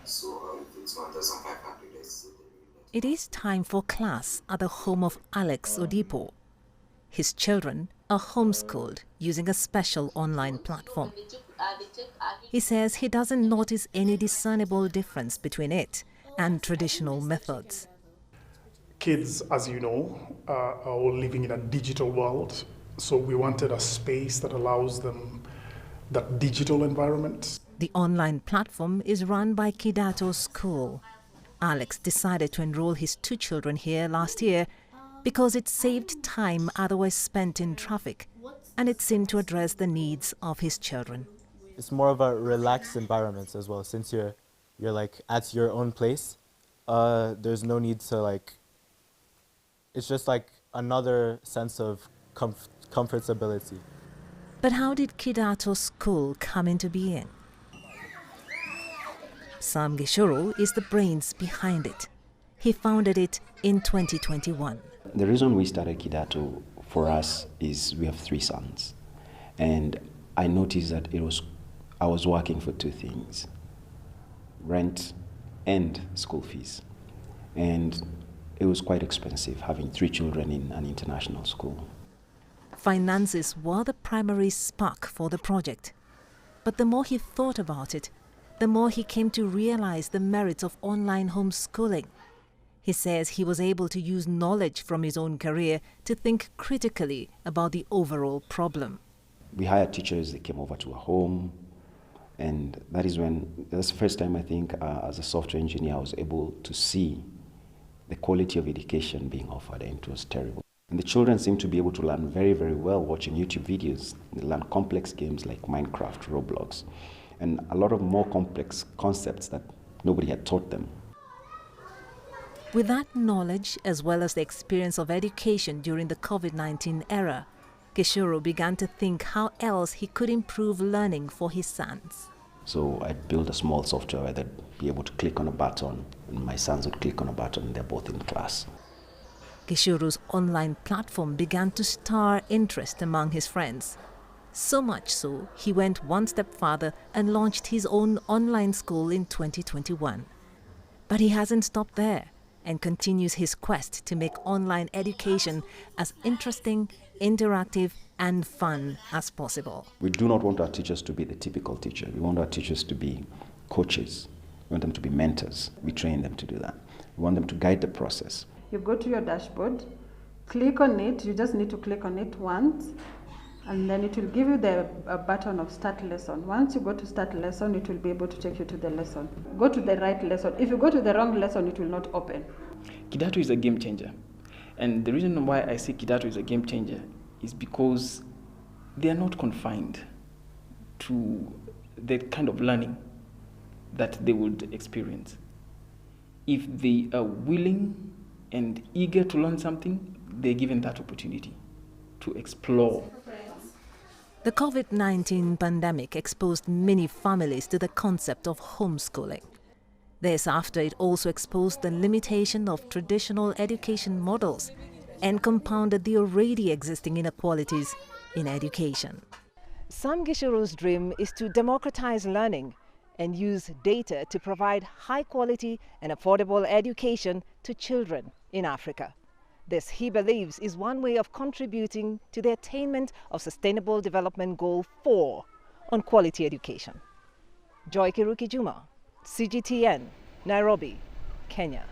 So if it's 1,500, let's say. It is time for class at the home of Alex Odipo. His children are homeschooled using a special online platform. He says he doesn't notice any discernible difference between it and traditional methods. Kids, as you know, are all living in a digital world. So we wanted a space that allows them that digital environment. The online platform is run by Kidato school. Alex decided to enroll his 2 children here last year because it saved time otherwise spent in traffic, and it seemed to address the needs of his children. It's more of a relaxed environment as well, since you're like at your own place. There's no need to it's just like another sense of comfortability. But how did Kidato school come into being? Sam Gichuru is the brains behind it. He founded it in 2021. The reason we started Kidato for us is we have 3 sons. And I noticed that I was working for 2 things: rent and school fees. And it was quite expensive having 3 children in an international school. Finances were the primary spark for the project. But the more he thought about it, the more he came to realize the merits of online homeschooling. He says he was able to use knowledge from his own career to think critically about the overall problem. We hired teachers, they came over to our home, and that's the first time I think as a software engineer I was able to see the quality of education being offered, and it was terrible. And the children seem to be able to learn very, very well watching YouTube videos. They learn complex games like Minecraft, Roblox, and a lot of more complex concepts that nobody had taught them. With that knowledge, as well as the experience of education during the COVID-19 era, Gichuru began to think how else he could improve learning for his sons. So I built a small software where they'd be able to click on a button, and my sons would click on a button, and they're both in class. Gichuru's online platform began to stir interest among his friends. So much so, he went one step further and launched his own online school in 2021. But he hasn't stopped there and continues his quest to make online education as interesting, interactive, and fun as possible. We do not want our teachers to be the typical teacher. We want our teachers to be coaches. We want them to be mentors. We train them to do that. We want them to guide the process. You go to your dashboard, click on it. You just need to click on it once, and then it will give you the button of start lesson. Once you go to start lesson, it will be able to take you to the lesson. Go to the right lesson. If you go to the wrong lesson, it will not open. Kidato is a game changer. And the reason why I say Kidato is a game changer is because they are not confined to the kind of learning that they would experience. If they are willing and eager to learn something, they're given that opportunity to explore. The COVID-19 pandemic exposed many families to the concept of homeschooling. This after it also exposed the limitation of traditional education models and compounded the already existing inequalities in education. Sam Gichuru's dream is to democratize learning and use data to provide high-quality and affordable education to children in Africa. This, he believes, is one way of contributing to the attainment of Sustainable Development Goal 4 on quality education. Joy Kiruki Juma, CGTN, Nairobi, Kenya.